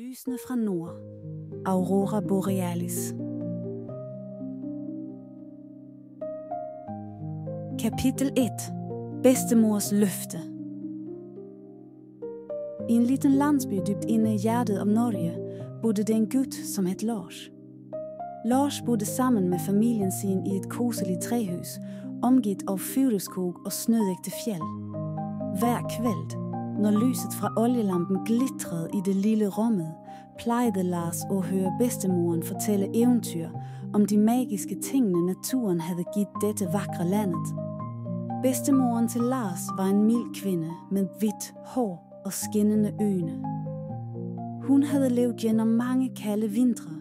Lysene fra nord. Aurora Borealis. Kapitel 1. Bedstemors løfte. I en liten landsby dybt inde i hjertet af Norge bodde det en gut, som hed Lars. Lars bodde sammen med familien sin i et koseligt træhus, omgivet af furuskog og snødægte fjeld. Hver kveld, når lyset fra olielampen glitrede i det lille rummet, plejede Lars at høre bedstemoren fortælle eventyr om de magiske tingene naturen havde givet dette vakre landet. Bedstemoren til Lars var en mild kvinde med hvidt hår og skinnende øjne. Hun havde levet gennem mange kalde vintre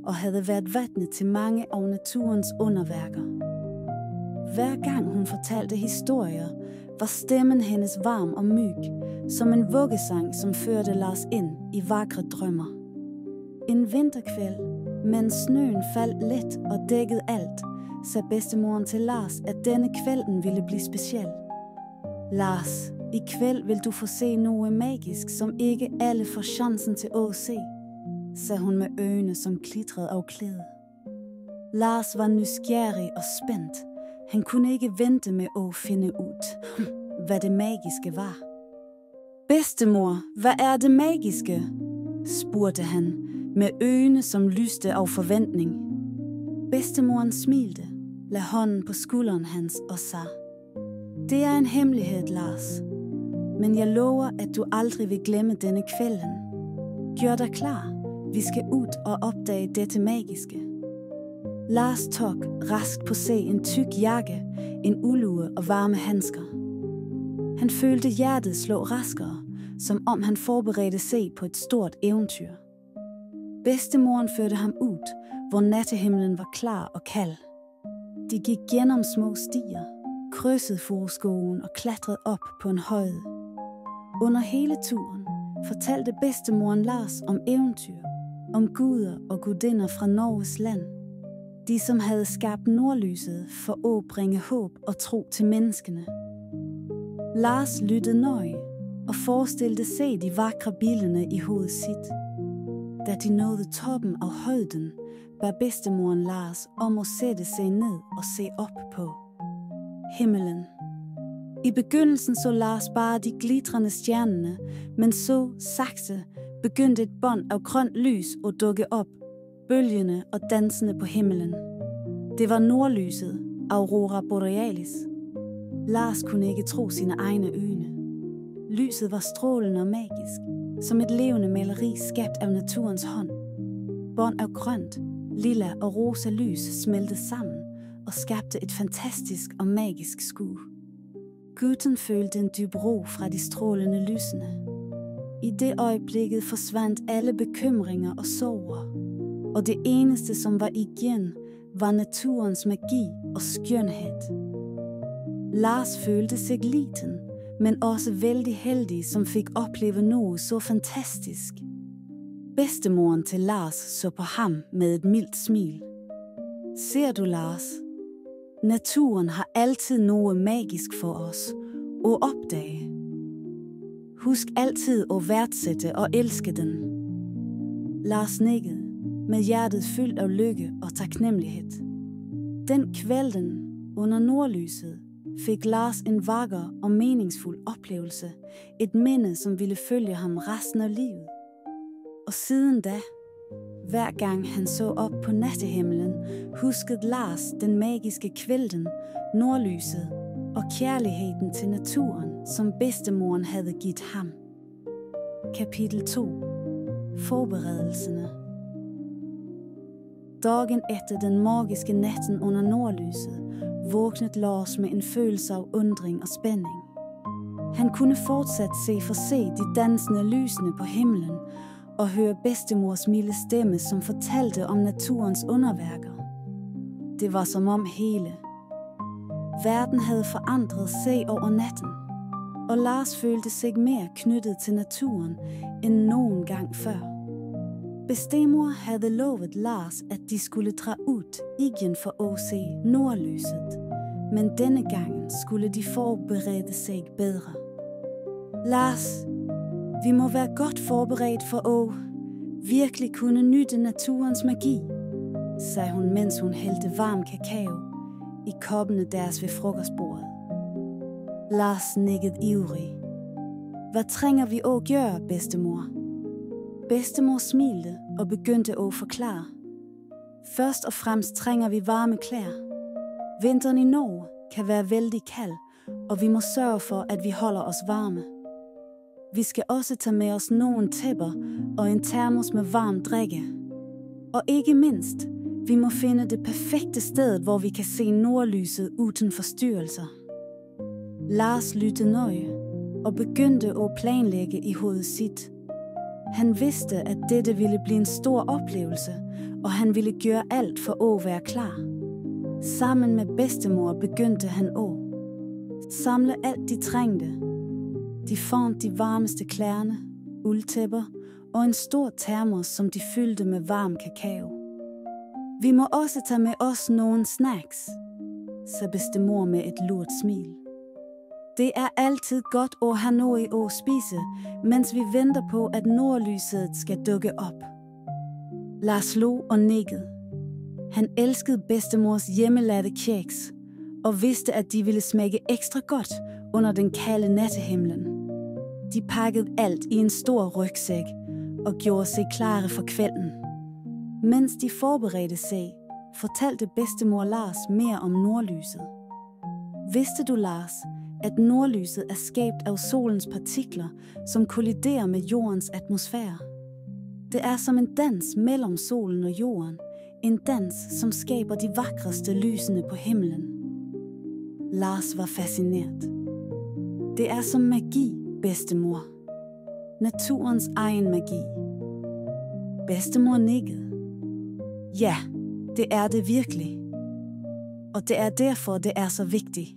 og havde været vidne til mange af naturens underværker. Hver gang hun fortalte historier, var stemmen hendes varm og myg, som en vuggesang, som førte Lars ind i vakre drømmer. En vinterkvæld, mens snøen faldt let og dækkede alt, sagde bedstemoren til Lars, at denne kvælden ville blive speciel. Lars, i kvæld vil du få se noget magisk, som ikke alle får chancen til at se, sagde hun med øjne, som glitrede af klæde. Lars var nysgerrig og spændt. Han kunne ikke vente med at finde ud, hvad det magiske var. Bedstemor, hvad er det magiske? Spurgte han, med øjne, som lyste af forventning. Bedstemoren smilte, lagde hånden på skulderen hans og sagde: Det er en hemmelighed, Lars. Men jeg lover, at du aldrig vil glemme denne kvælden. Gør dig klar, vi skal ud og opdage dette magiske. Lars tog raskt på sig en tyk jakke, en ulue og varme handsker. Han følte hjertet slå raskere, som om han forberedte sig på et stort eventyr. Bedstemoren førte ham ud, hvor nattehimlen var klar og kald. De gik gennem små stier, krydsede furuskoven og klatrede op på en højde. Under hele turen fortalte bedstemoren Lars om eventyr, om guder og gudinder fra Norges land. De, som havde skabt nordlyset for at bringe håb og tro til menneskene. Lars lyttede nøje og forestillede sig de vakre billeder i hovedet sit. Da de nåede toppen af højden, bad bedstemoren Lars om at sætte sig ned og se op på himmelen. I begyndelsen så Lars bare de glitrende stjernerne, men så sakte begyndte et bånd af grønt lys at dukke op, bølgende og dansende på himmelen. Det var nordlyset, Aurora Borealis. Lars kunne ikke tro sine egne øjne. Lyset var strålende og magisk, som et levende maleri skabt af naturens hånd. Bånd af grønt, lilla og rosa lys smeltede sammen og skabte et fantastisk og magisk skue. Gutten følte en dyb ro fra de strålende lysene. I det øjeblikket forsvandt alle bekymringer og sorger, og det eneste, som var igen, var naturens magi og skønhed. Lars følte sig liten, men også vældig heldig, som fik opleve noget så fantastisk. Bedstemoren til Lars så på ham med et mildt smil. Ser du, Lars? Naturen har altid noget magisk for os at opdage. Husk altid at værdsætte og elske den. Lars nikkede, med hjertet fyldt af lykke og taknemmelighed. Den kvælden under nordlyset fik Lars en vakker og meningsfuld oplevelse, et minde, som ville følge ham resten af livet. Og siden da, hver gang han så op på nattehimlen, huskede Lars den magiske kvælden, nordlyset og kærligheden til naturen, som bedstemoren havde givet ham. Kapitel 2. Forberedelserne. Dagen efter den magiske natten under nordlyset, vågnede Lars med en følelse af undring og spænding. Han kunne fortsat se for sig de dansende lysene på himlen og høre bedstemors milde stemme, som fortalte om naturens underværker. Det var som om hele verden havde forandret sig over natten, og Lars følte sig mere knyttet til naturen end nogen gang før. Bedstemor havde lovet Lars, at de skulle dra ud igen for at se nordlyset, men denne gang skulle de forberede sig bedre. Lars, vi må være godt forberedt for virkelig kunne nyde naturens magi, sagde hun, mens hun hældte varm kakao i koppene deres ved frokostbordet. Lars nikkede ivrig. Hvad trænger vi at gøre, bedstemor? Bedstemor smilte og begyndte at forklare. Først og fremmest trænger vi varme klæder. Vinteren i Norge kan være vældig kald, og vi må sørge for, at vi holder os varme. Vi skal også tage med os nogle tæpper og en termos med varm drikke. Og ikke mindst, vi må finde det perfekte sted, hvor vi kan se nordlyset uden forstyrrelser. Lars lyttede nøje og begyndte at planlægge i hovedet sit. Han vidste, at dette ville blive en stor oplevelse, og han ville gøre alt for at være klar. Sammen med bedstemor begyndte han at samle alt de trængte. De fandt de varmeste klæderne, uldtæpper og en stor termos, som de fyldte med varm kakao. Vi må også tage med os nogle snacks, sagde bedstemor med et lurt smil. Det er altid godt at have noget at spise, mens vi venter på, at nordlyset skal dukke op. Lars lå og nikkede. Han elskede bedstemors hjemmelavede kiks og vidste, at de ville smage ekstra godt under den kolde nattehimlen. De pakkede alt i en stor rygsæk og gjorde sig klare for kvælden. Mens de forberedte sig, fortalte bedstemor Lars mere om nordlyset. Vidste du, Lars, at nordlyset er skabt af solens partikler, som kolliderer med jordens atmosfære? Det er som en dans mellem solen og jorden. En dans, som skaber de vakreste lysene på himlen. Lars var fascineret. Det er som magi, bedstemor. Naturens egen magi. Bedstemor nikkede. Ja, det er det virkelig. Og det er derfor, det er så vigtigt.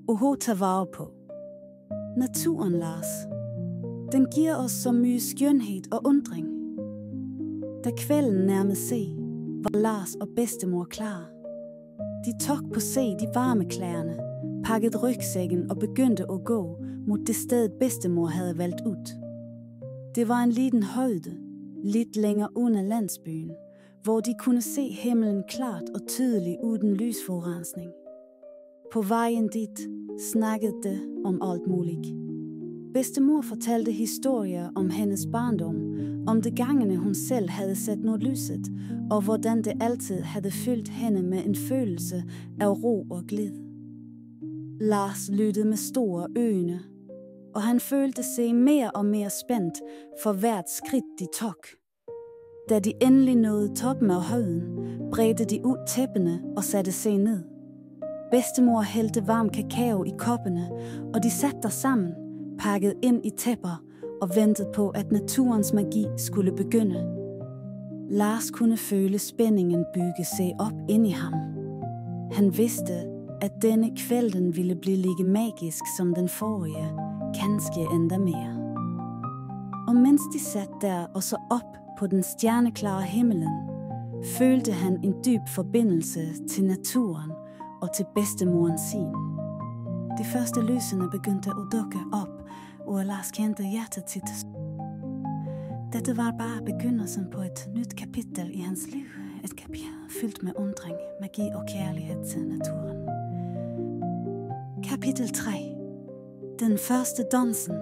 Og tage vare på. Naturen, Lars. Den giver os så mye skønhed og undring. Da kvælden nærmede sig, var Lars og bedstemor klar. De tog på sig de varme klæderne, pakkede rygsækken og begyndte at gå mod det sted bedstemor havde valgt ud. Det var en liten højde, lidt længere under landsbyen, hvor de kunne se himlen klart og tydeligt uden lysforurensning. På vejen dit snakkede det om alt muligt. Bedstemor fortalte historier om hendes barndom, om de gangene hun selv havde set nordlyset, og hvordan det altid havde fyldt hende med en følelse af ro og glæde. Lars lyttede med store øjne, og han følte sig mere og mere spændt for hvert skridt de tog. Da de endelig nåede toppen af højden, bredte de ud tæppene og satte sig ned. Bedstemor hældte varm kakao i koppene, og de satte der sammen, pakket ind i tæpper og ventede på, at naturens magi skulle begynde. Lars kunne føle spændingen bygge sig op ind i ham. Han vidste, at denne kvælden ville blive lige magisk som den forrige, kanskje endda mere. Og mens de sat der og så op på den stjerneklare himmelen, følte han en dyb forbindelse til naturen og til bedstemoren sin. De første lysene begyndte at dukke op, og Lars kendte hjertet sit. Dette var bare begyndelsen på et nyt kapitel i hans liv. Et kapitel fyldt med undring, magi og kærlighed til naturen. Kapitel 3. Den første dansen.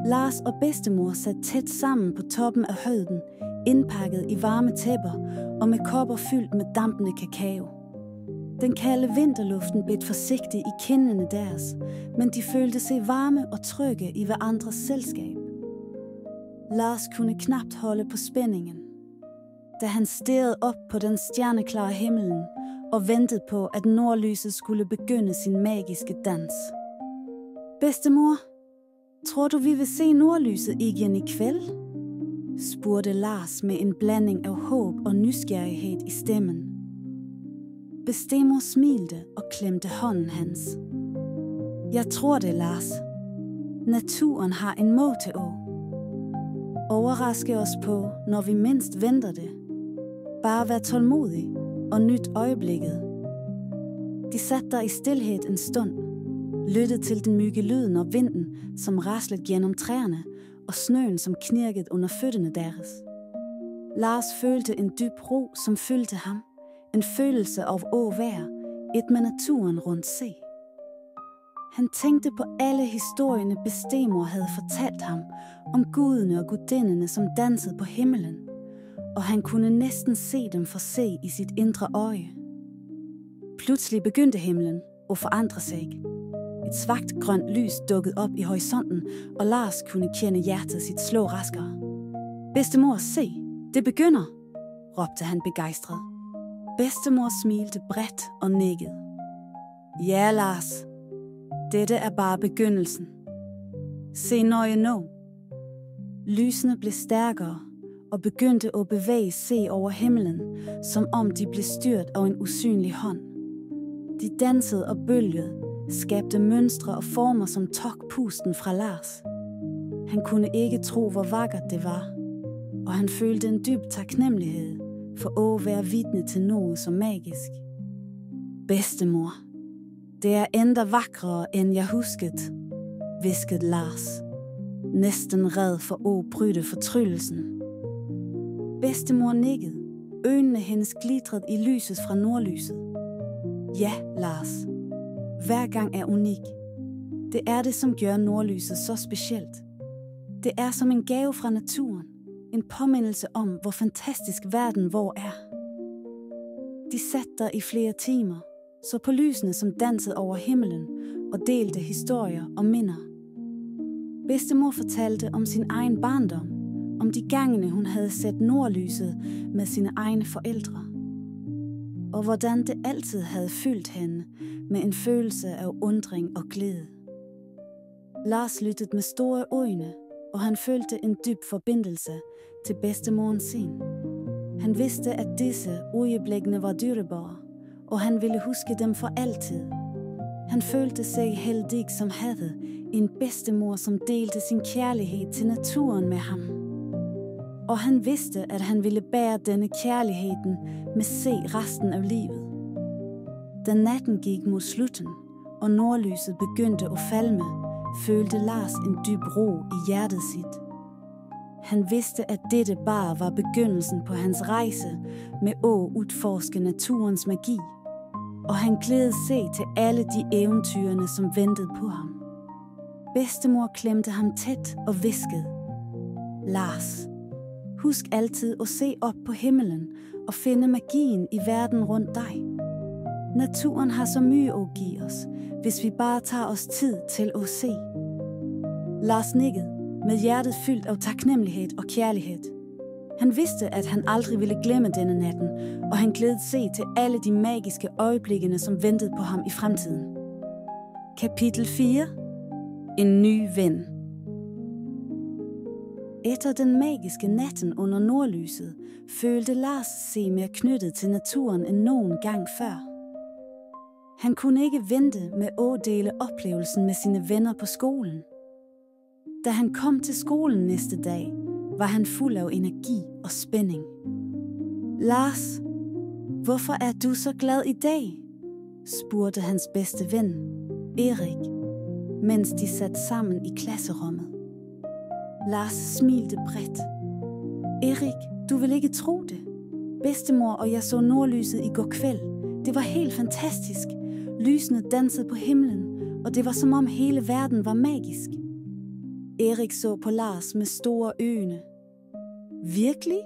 Lars og bedstemor sat tæt sammen på toppen af højden, indpakket i varme tæpper og med kopper fyldt med dampende kakao. Den kolde vinterluften bed forsigtigt i kinderne deres, men de følte sig varme og trygge i hverandres selskab. Lars kunne knapt holde på spændingen, da han stirrede op på den stjerneklare himlen og ventede på, at nordlyset skulle begynde sin magiske dans. Bedstemor, tror du, vi vil se nordlyset igen i kvæld? Spurgte Lars med en blanding af håb og nysgerrighed i stemmen. Bedstemor smilte og klemte hånden hans. Jeg tror det, Lars. Naturen har en måde at overraske os på, når vi mindst venter det. Bare vær tålmodig og nyt øjeblikket. De satte der i stilhed en stund, lyttede til den mygge lyden og vinden, som raslede gennem træerne, og snøen, som knirkede under fødderne deres. Lars følte en dyb ro, som fyldte ham. En følelse af at være et med naturen rundt se. Han tænkte på alle historierne bedstemor havde fortalt ham om gudene og gudinderne, som dansede på himmelen, og han kunne næsten se dem for se i sit indre øje. Pludselig begyndte himlen at forandre sig. Et svagt grønt lys dukkede op i horisonten, og Lars kunne kende hjertet sit slå raskere. Bedstemor, se, det begynder, råbte han begejstret. Bedstemor smilte bredt og nikkede. Ja, Lars, dette er bare begyndelsen. Se nøje nu. Lysene blev stærkere og begyndte at bevæge sig over himlen, som om de blev styrt af en usynlig hånd. De dansede og bølgede, skabte mønstre og former, som tok pusten fra Lars. Han kunne ikke tro, hvor vakkert det var, og han følte en dyb taknemmelighed for at være vidne til noget så magisk. Bedstemor, det er endda vakrere, end jeg huskede, hviskede Lars, næsten red for at bryde fortryllelsen. Bedstemor nikkede, øjnene hendes glitrede i lyset fra nordlyset. Ja, Lars, hver gang er unik. Det er det, som gør nordlyset så specielt. Det er som en gave fra naturen, en påmindelse om, hvor fantastisk verden vor er. De satte der i flere timer, så på lysene, som dansede over himlen og delte historier og minder. Bedstemor fortalte om sin egen barndom, om de gangene hun havde set nordlyset med sine egne forældre, og hvordan det altid havde fyldt hende med en følelse af undring og glæde. Lars lyttede med store øjne, og han følte en dyb forbindelse til bedstemoren sin. Han vidste, at disse øjeblikkene var dyrebare, og han ville huske dem for altid. Han følte sig heldig, som havde en bedstemor, som delte sin kærlighed til naturen med ham. Og han vidste, at han ville bære denne kærligheden med sig resten af livet. Da natten gik mod slutten, og nordlyset begyndte at falme, følte Lars en dyb ro i hjertet sit. Han vidste, at dette bare var begyndelsen på hans rejse med at udforske naturens magi, og han glædede sig til alle de eventyrene, som ventede på ham. Bedstemor klemte ham tæt og hviskede: Lars, husk altid at se op på himlen og finde magien i verden rundt dig. Naturen har så mye at give os, hvis vi bare tager os tid til at se. Lars nikkede, med hjertet fyldt af taknemmelighed og kærlighed. Han vidste, at han aldrig ville glemme denne natten, og han glædede sig til alle de magiske øjeblikkene, som ventede på ham i fremtiden. Kapitel 4. En ny ven. Efter den magiske natten under nordlyset, følte Lars sig mere knyttet til naturen end nogen gang før. Han kunne ikke vente med at dele oplevelsen med sine venner på skolen. Da han kom til skolen næste dag, var han fuld af energi og spænding. Lars, hvorfor er du så glad i dag? Spurgte hans bedste ven, Erik, mens de satte sammen i klasserummet. Lars smilte bredt. Erik, du vil ikke tro det. Bedstemor og jeg så nordlyset i går kvæld. Det var helt fantastisk. Lysene dansede på himlen, og det var som om hele verden var magisk. Erik så på Lars med store øjne. Virkelig?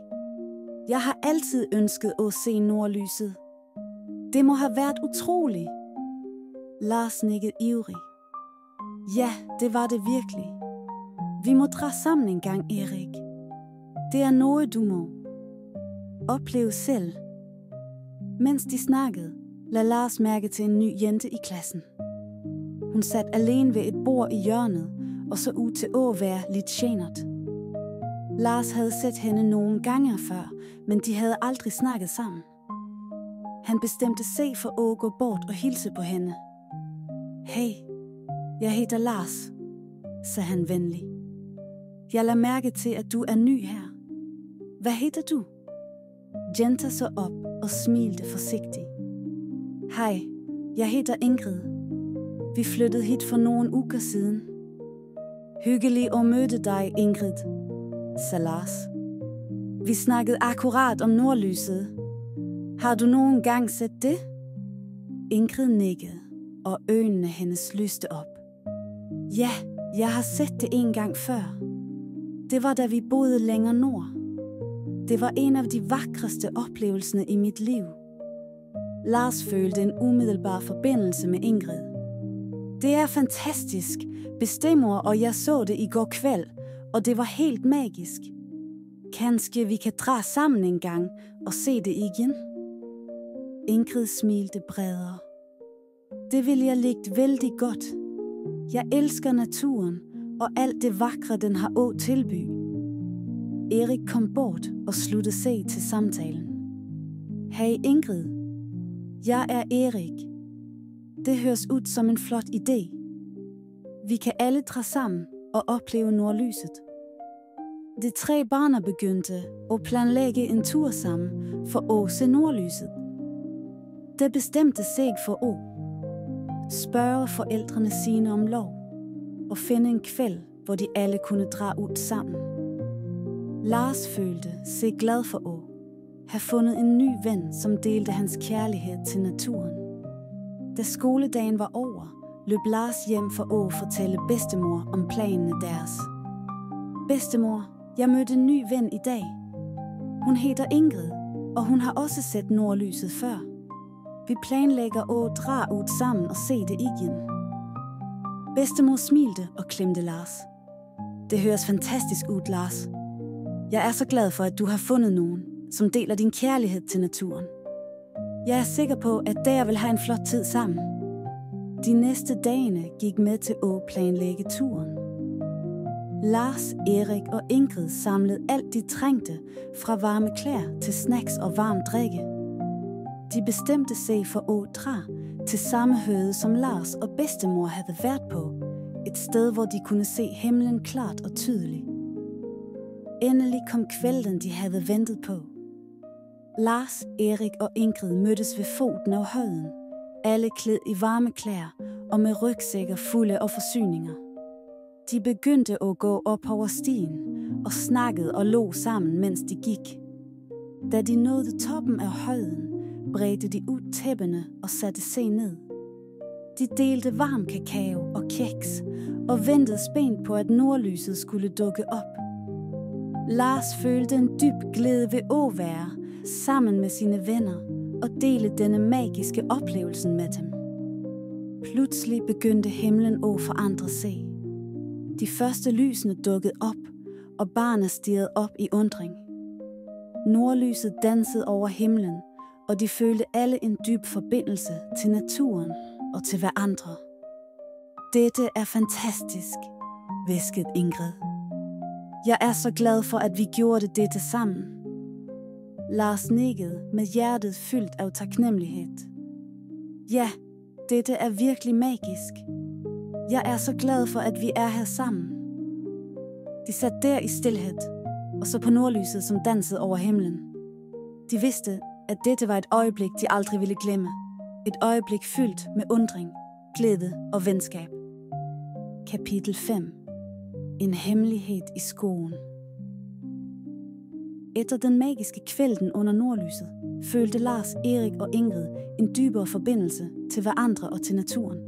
Jeg har altid ønsket at se nordlyset. Det må have været utroligt. Lars nikkede ivrig. Ja, det var det virkelig. Vi må dra sammen en gang, Erik. Det er noget, du må opleve selv. Mens de snakkede, lagde Lars mærke til en ny jente i klassen. Hun sat alene ved et bord i hjørnet og så ud til at være lidt genert. Lars havde set hende nogle gange før, men de havde aldrig snakket sammen. Han bestemte sig for at gå bort og hilse på hende. Hey, jeg hedder Lars, sagde han venlig. Jeg lader mærke til, at du er ny her. Hvad hedder du? Jenta så op og smilte forsigtigt. Hej, jeg hedder Ingrid. Vi flyttede hit for nogle uger siden. Hyggelig at møde dig, Ingrid, sagde Lars. Vi snakkede akkurat om nordlyset. Har du nogen gang set det? Ingrid nikkede, og øjnene hendes lyste op. Ja, jeg har set det en gang før. Det var da vi boede længere nord. Det var en af de vakreste oplevelser i mit liv. Lars følte en umiddelbar forbindelse med Ingrid. Det er fantastisk. Bedstemor og jeg så det i går kväll, og det var helt magisk. Kanskje vi kan dra sammen en gang og se det igen? Ingrid smilte bredere. Det vil jeg ligge vældig godt. Jeg elsker naturen og alt det vakre, den har at tilby. Erik kom bort og sluttede sig til samtalen. Hej Ingrid. Jeg er Erik. Det høres ud som en flot idé. Vi kan alle dra sammen og opleve nordlyset. De 3 barn begyndte at planlægge en tur sammen for at se nordlyset. Det bestemte sig for at spørge forældrene sine om lov og finde en kvæld, hvor de alle kunne dra ud sammen. Lars følte sig glad for at have fundet en ny ven, som delte hans kærlighed til naturen. Da skoledagen var over, løb Lars hjem for at fortælle bedstemor om planene deres. Bedstemor, jeg mødte en ny ven i dag. Hun hedder Ingrid, og hun har også set nordlyset før. Vi planlægger at dra ud sammen og se det igen. Bedstemor smilte og klemte Lars. Det høres fantastisk ud, Lars. Jeg er så glad for, at du har fundet nogen, som deler din kærlighed til naturen. Jeg er sikker på, at der vil have en flot tid sammen. De næste dagene gik med til at planlægge turen. Lars, Erik og Ingrid samlede alt de trængte, fra varme klæder til snacks og varm drikke. De bestemte sig for at dra til samme højde, som Lars og bedstemor havde været på. Et sted, hvor de kunne se himlen klart og tydeligt. Endelig kom kvælden, de havde ventet på. Lars, Erik og Ingrid mødtes ved foden af højen. Alle klædt i varme klæder og med rygsækker fulde af forsyninger. De begyndte at gå op over stien og snakkede og lå sammen, mens de gik. Da de nåede toppen af højen, bredte de ud tæppene og satte sig ned. De delte varm kakao og kiks og ventede spændt på, at nordlyset skulle dukke op. Lars følte en dyb glæde ved at være sammen med sine venner og dele denne magiske oplevelse med dem. Pludselig begyndte himlen at forandre sig. De første lysene dukkede op, og barnet stirrede op i undring. Nordlyset dansede over himlen, og de følte alle en dyb forbindelse til naturen og til hverandre. Dette er fantastisk, hviskede Ingrid. Jeg er så glad for, at vi gjorde dette sammen. Lars nikkede med hjertet fyldt af taknemmelighed. Ja, dette er virkelig magisk. Jeg er så glad for, at vi er her sammen. De satte der i stilhed, og så på nordlyset, som dansede over himlen. De vidste, at dette var et øjeblik, de aldrig ville glemme. Et øjeblik fyldt med undring, glæde og venskab. Kapitel 5. En hemmelighed i skoen. Efter den magiske kvælden under nordlyset, følte Lars, Erik og Ingrid en dybere forbindelse til hverandre og til naturen.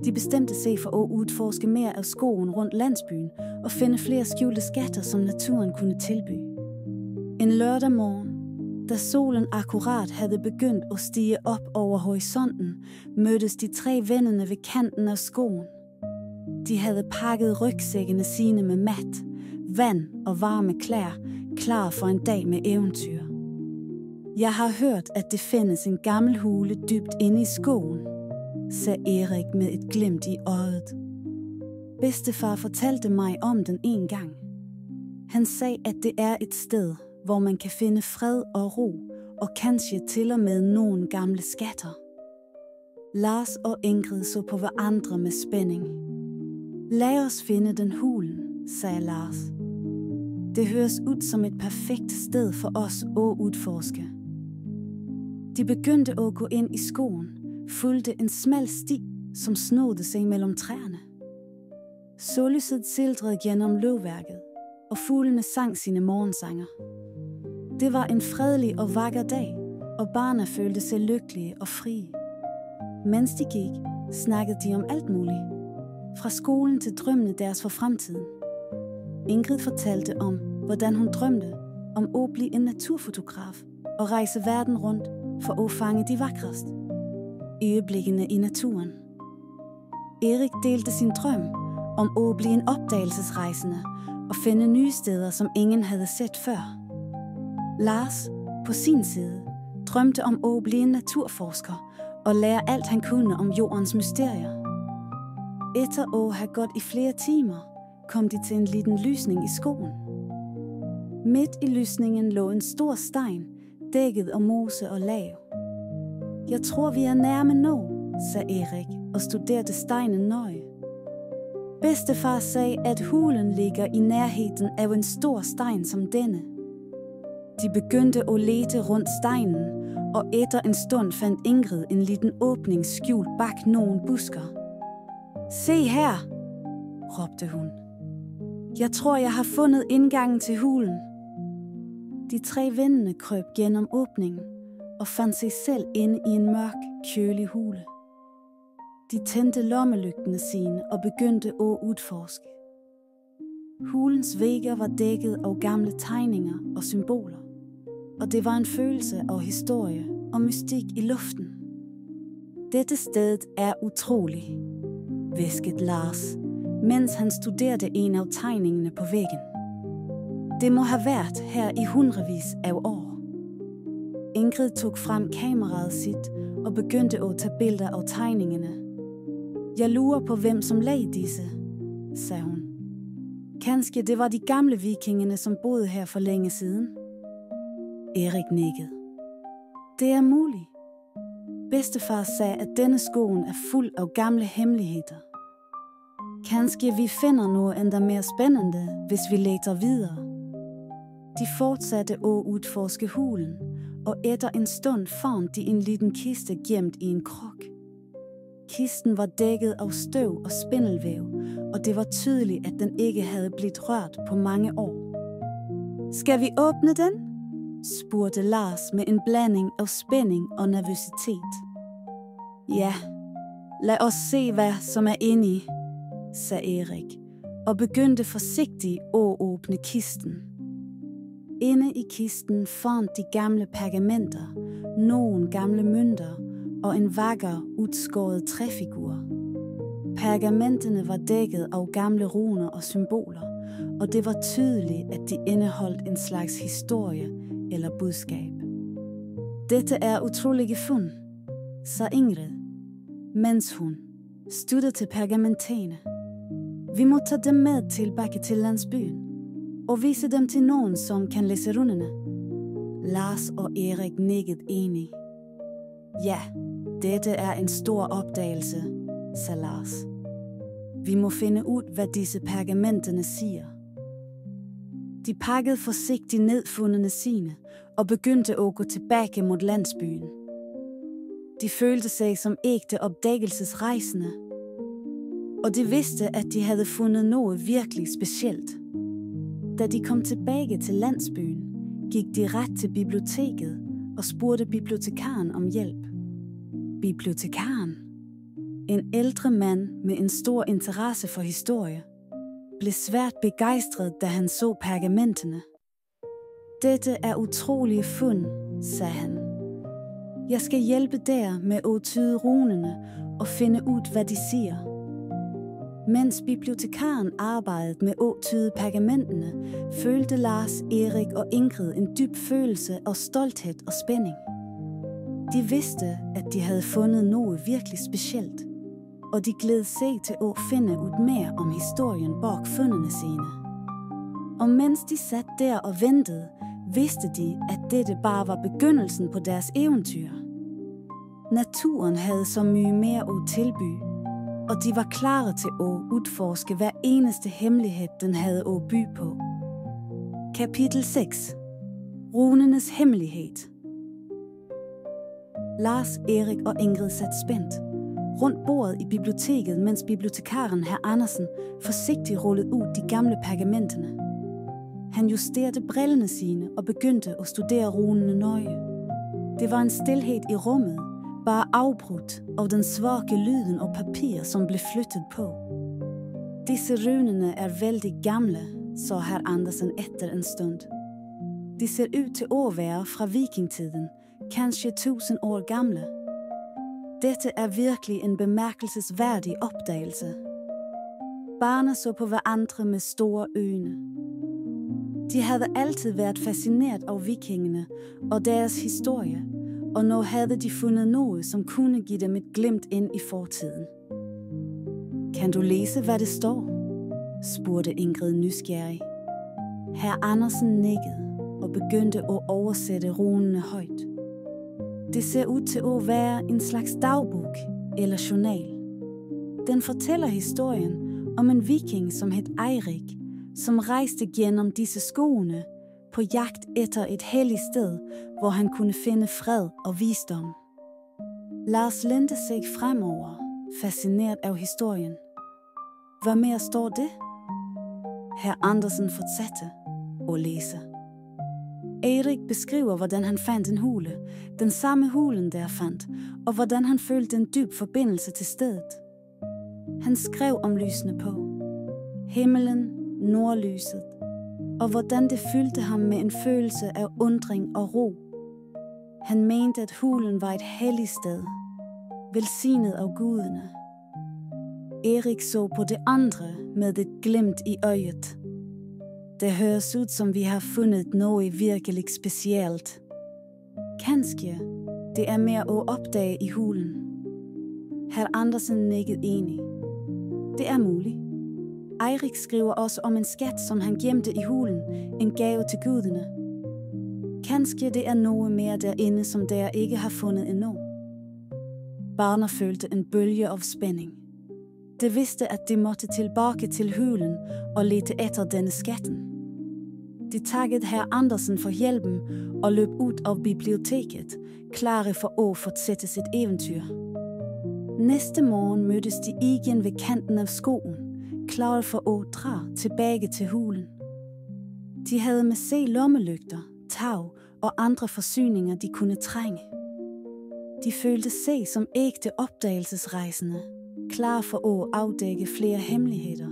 De bestemte sig for at udforske mere af skoven rundt landsbyen og finde flere skjulte skatter, som naturen kunne tilbyde. En lørdag morgen, da solen akkurat havde begyndt at stige op over horisonten, mødtes de 3 vennerne ved kanten af skoven. De havde pakket rygsækkene sine med mat, vand og varme klæder, klar for en dag med eventyr. Jeg har hørt, at det findes en gammel hule dybt inde i skoven, sagde Erik med et glimt i øjet. Bedstefar fortalte mig om den en gang. Han sagde, at det er et sted, hvor man kan finde fred og ro, og kanskje til og med nogle gamle skatter. Lars og Ingrid så på hverandre med spænding. Lad os finde den hulen, sagde Lars. Det høres ud som et perfekt sted for os at udforske. De begyndte at gå ind i skoven, fulgte en smal sti, som snodede sig mellem træerne. Sollyset sildrede gennem løvværket, og fuglene sang sine morgensanger. Det var en fredelig og vakker dag, og barna følte sig lykkelige og frie. Mens de gik, snakkede de om alt muligt. Fra skolen til drømmene deres for fremtiden. Ingrid fortalte om, hvordan hun drømte om at blive en naturfotograf og rejse verden rundt for at fange de vakreste øjeblikkene i naturen. Erik delte sin drøm om at blive en opdagelsesrejsende og finde nye steder, som ingen havde set før. Lars, på sin side, drømte om at blive en naturforsker og lære alt han kunne om jordens mysterier. Efter at have gået i flere timer, kom de til en lille lysning i skoven. Midt i lysningen lå en stor sten, dækket af mose og lav. Jeg tror, vi er nærme nå, sagde Erik og studerede stenen nøje. Bedstefar sagde, at hulen ligger i nærheden af en stor sten som denne. De begyndte at lete rundt stenen, og efter en stund fandt Ingrid en liten åbning skjult bak nogle busker. Se her, råbte hun. Jeg tror, jeg har fundet indgangen til hulen. De 3 vennerne krøb gennem åbningen og fandt sig selv inde i en mørk, kølig hule. De tændte lommelygtene sine og begyndte at udforske. Hulens vægge var dækket af gamle tegninger og symboler, og det var en følelse af historie og mystik i luften. Dette sted er utroligt, hviskede Lars, mens han studerede en af tegningerne på væggen. Det må have været her i hundredvis af år. Ingrid tog frem kameraet sit og begyndte at tage billeder af tegningerne. Jeg lurer på, hvem som lagde disse, sagde hun. Kanskje det var de gamle vikingerne, som boede her for længe siden. Erik nikkede. Det er muligt. Bedstefar sagde, at denne skoven er fuld af gamle hemmeligheder. Kanskje vi finder noget endda mere spændende, hvis vi leter videre. De fortsatte at udforske hulen, og efter en stund fandt de en liten kiste gemt i en krok. Kisten var dækket af støv og spindelvæv, og det var tydeligt, at den ikke havde blivet rørt på mange år. Skal vi åbne den? Spurgte Lars med en blanding af spænding og nervøsitet. Ja, lad os se, hvad som er inde i, sagde Erik, og begyndte forsigtigt at åbne kisten. Inde i kisten fandt de gamle pergamenter, nogle gamle mønter og en vakker, udskåret træfigur. Pergamenterne var dækket af gamle runer og symboler, og det var tydeligt, at de indeholdt en slags historie eller budskab. Dette er utrolige fund, sagde Ingrid, mens hun støttede til pergamentene. Vi må tage dem med tilbage til landsbyen og vise dem til nogen, som kan læse runerne. Lars og Erik nikkede enige. Ja, dette er en stor opdagelse, sagde Lars. Vi må finde ud, hvad disse pergamenterne siger. De pakkede forsigtigt nedfundene sine og begyndte at gå tilbage mod landsbyen. De følte sig som ægte opdagelsesrejsende, og de vidste, at de havde fundet noget virkelig specielt. Da de kom tilbage til landsbyen, gik de ret til biblioteket og spurgte bibliotekaren om hjælp. Bibliotekaren, en ældre mand med en stor interesse for historie, blev svært begejstret, da han så pergamenterne. Dette er utrolige fund, sagde han. Jeg skal hjælpe der med at tyde runerne og finde ud, hvad de siger. Mens bibliotekaren arbejdede med at tyde pergamenterne, følte Lars, Erik og Ingrid en dyb følelse af stolthed og spænding. De vidste, at de havde fundet noget virkelig specielt, og de glædede sig til at finde ud mere om historien bag fundene sine. Og mens de satte der og ventede, vidste de, at dette bare var begyndelsen på deres eventyr. Naturen havde så mye mere at tilbyde, og de var klare til at udforske hver eneste hemmelighed, den havde at by på. Kapitel 6. Runenes hemmelighed. Lars, Erik og Ingrid satte spændt, rundt bordet i biblioteket, mens bibliotekaren hr. Andersen forsigtigt rullede ud de gamle pergamenterne. Han justerede brillerne sine og begyndte at studere runene nøje. Det var en stilhed i rummet, bare afbrudt af den svage lyden og papir, som blev flyttet på. Disse runene er vældig gamle, sa hr. Andersen efter en stund. De ser ud til at være fra vikingtiden, kanskje 1000 år gamle. Dette er virkelig en bemærkelsesværdig opdagelse. Barna så på hverandre med store øjne. De havde altid været fascineret af vikingene og deres historie, og nu havde de fundet noget, som kunne give dem et glimt ind i fortiden. Kan du læse, hvad det står? Spurgte Ingrid nysgerrig. Hr. Andersen nikkede og begyndte at oversætte runene højt. Det ser ud til at være en slags dagbog eller journal. Den fortæller historien om en viking, som hed Eirik, som rejste gennem disse skove på jagt efter et helligt sted, hvor han kunne finde fred og visdom. Lars lente sig fremover, fascineret af historien. Hvad mere står det? Hr. Andersen fortsatte at læse. Erik beskriver, hvordan han fandt en hule, den samme hulen, der fandt, og hvordan han følte en dyb forbindelse til stedet. Han skrev om lysene på, himmelen, nordlyset, og hvordan det fyldte ham med en følelse af undring og ro. Han mente, at hulen var et helligt sted, velsignet af guderne. Erik så på det andre med et glimt i øjet. Det høres ud, som vi har fundet noget virkelig specielt. Kanskje det er mere at opdage i hulen. Hr. Andersen nikkede enig. Det er muligt. Eirik skriver også om en skat, som han gemte i hulen, en gave til guderne. Kanskje det er noget mere derinde, som der ikke har fundet endnu. Barna følte en bølge af spænding. Det vidste, at de måtte tilbage til hulen og lete efter denne skatten. De takkede hr. Andersen for hjælpen og løb ud af biblioteket, klare for at fortsætte sit eventyr. Næste morgen mødtes de igen ved kanten af skoven, klare for at dra tilbage til hulen. De havde med sig lommelygter, tag og andre forsyninger, de kunne trænge. De følte sig som ægte opdagelsesrejsende, klar for at afdække flere hemmeligheder.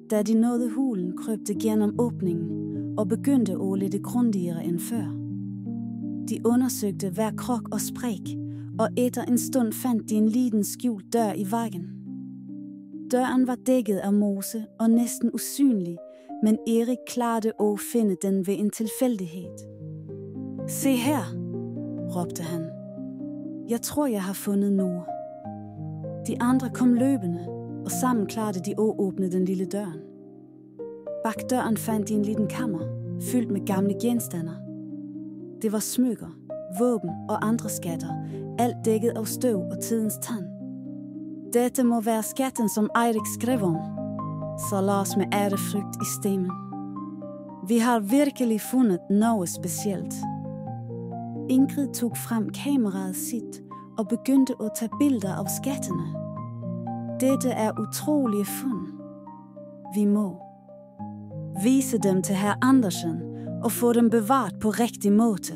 Da de nåede hulen, krøb de gennem åbningen og begyndte at lede grundigere end før. De undersøgte hver krok og spræk, og efter en stund fandt de en liten skjult dør i væggen. Døren var dækket af mose og næsten usynlig, men Erik klarede at finde den ved en tilfældighed. Se her, råbte han. Jeg tror, jeg har fundet noget. De andre kom løbende, og sammen klarede de at åbne den lille døren. Bag døren fandt de en lille kammer, fyldt med gamle genstander. Det var smykker, våben og andre skatter, alt dækket af støv og tidens tand. Dette må være skatten, som Eirik skrev om, sa Lars med ærefrygt i stemmen. Vi har virkelig fundet noget specielt. Ingrid tog frem kameraet sit og begyndte at tage billeder af skattene. Dette er utrolige fund. Vi må vise dem til hr. Andersen og få dem bevaret på rigtig måde.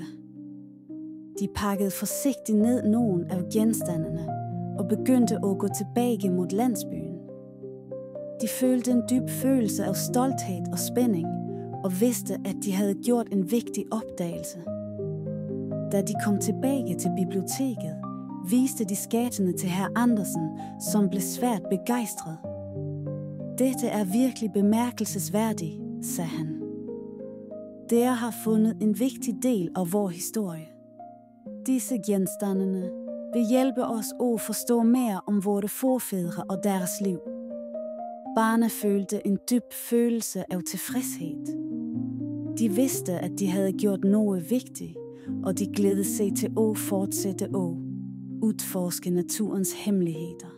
De pakkede forsigtigt ned nogle af genstandene og begyndte at gå tilbage mod landsbyen. De følte en dyb følelse af stolthed og spænding og vidste, at de havde gjort en vigtig opdagelse. Da de kom tilbage til biblioteket, viste de skattene til hr. Andersen, som blev svært begejstret. Dette er virkelig bemærkelsesværdigt, sagde han. Der har fundet en vigtig del af vor historie. Disse genstandene vil hjælpe os at forstå mere om vore forfædre og deres liv. Barna følte en dyb følelse af tilfredshed. De vidste, at de havde gjort noget vigtigt, og de glædede sig til at fortsætte at udforske naturens hemmeligheder.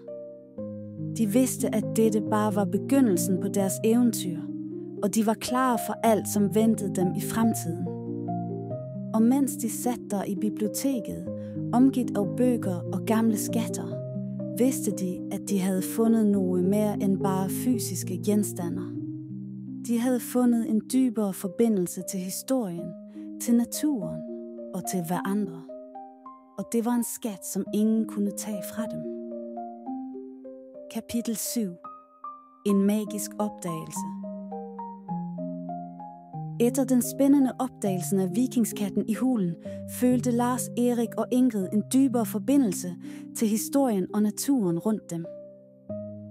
De vidste, at dette bare var begyndelsen på deres eventyr, og de var klar for alt, som ventede dem i fremtiden. Og mens de satte der i biblioteket, omgivet af bøger og gamle skatter, vidste de, at de havde fundet noget mere end bare fysiske genstander. De havde fundet en dybere forbindelse til historien, til naturen og til hverandre. Og det var en skat, som ingen kunne tage fra dem. Kapitel 7. En magisk opdagelse. Efter den spændende opdagelse af vikingskatten i hulen, følte Lars, Erik og Ingrid en dybere forbindelse til historien og naturen rundt dem.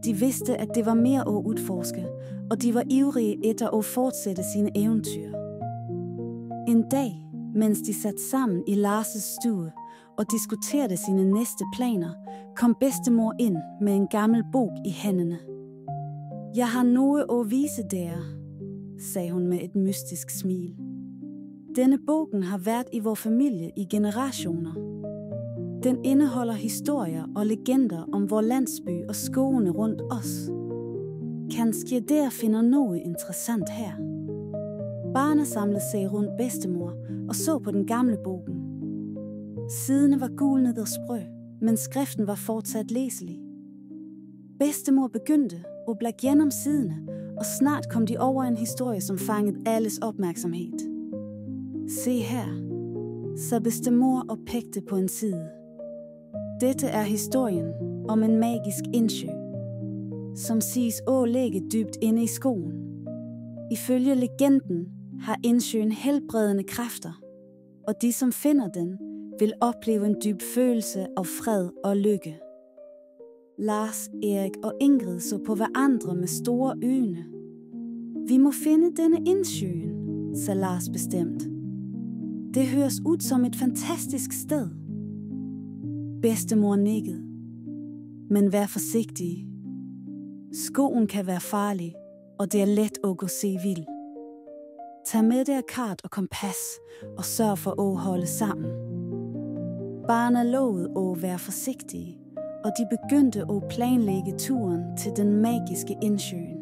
De vidste, at det var mere at udforske, og de var ivrige efter at fortsætte sine eventyr. En dag, mens de satte sammen i Lars' stue og diskuterede sine næste planer, kom bedstemor ind med en gammel bog i hænderne. Jeg har noget at vise dere, sagde hun med et mystisk smil. Denne bogen har været i vor familie i generationer. Den indeholder historier og legender om vor landsby og skogene rundt os. Kanskje der finder noget interessant her. Barnet samlede sig rundt bedstemor og så på den gamle bogen. Siderne var gulnede og sprø, men skriften var fortsat læselig. Bedstemor begyndte at bladre gennem siderne, og snart kom de over en historie, som fangede alles opmærksomhed. Se her, så bedstemor og pegte på en side. Dette er historien om en magisk indsø, som siges at ligge dybt inde i skoven. Ifølge legenden har indsøen helbredende kræfter, og de som finder den, vil opleve en dyb følelse af fred og lykke. Lars, Erik og Ingrid så på hverandre med store øjne. Vi må finde denne indsøen, sagde Lars bestemt. Det høres ud som et fantastisk sted. Bedstemor nikkede. Men vær forsigtig. Skoven kan være farlig, og det er let at gå se vild. Tag med der kart og kompas, og sørg for at holde sammen. Barnet lovede at være forsigtige, og de begyndte at planlægge turen til den magiske indsøen.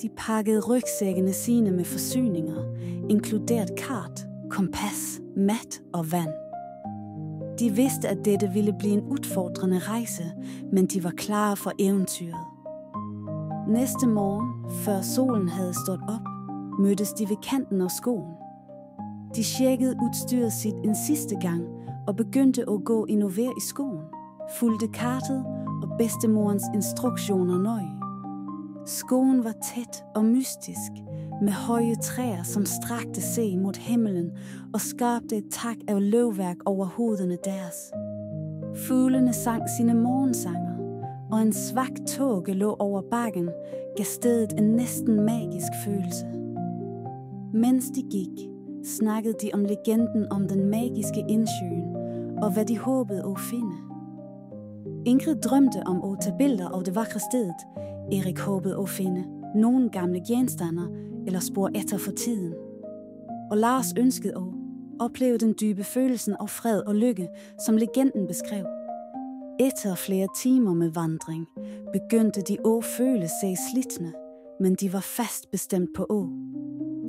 De pakkede rygsækkene sine med forsyninger, inkluderet kart, kompas, mat og vand. De vidste, at dette ville blive en udfordrende rejse, men de var klar for eventyret. Næste morgen, før solen havde stået op, mødtes de ved kanten af skoven. De tjekkede udstyret sit en sidste gang og begyndte at gå innover i skoven, fulgte kartet og bedstemorens instruktioner nøje. Skoven var tæt og mystisk, med høje træer, som strakte sig mod himmelen og skabte et tak af løvværk over hovederne deres. Fuglene sang sine morgensanger, og en svag tåge lå over bakken, gav stedet en næsten magisk følelse. Mens de gik, snakkede de om legenden om den magiske indsøen, og hvad de håbede at finde. Ingrid drømte om at tage billeder af det vakre stedet. Erik håbede at finde nogle gamle genstander eller spor efter for tiden. Og Lars ønskede at opleve den dybe følelsen af fred og lykke, som legenden beskrev. Efter flere timer med vandring, begyndte de at føle sig slitne, men de var fast bestemt på at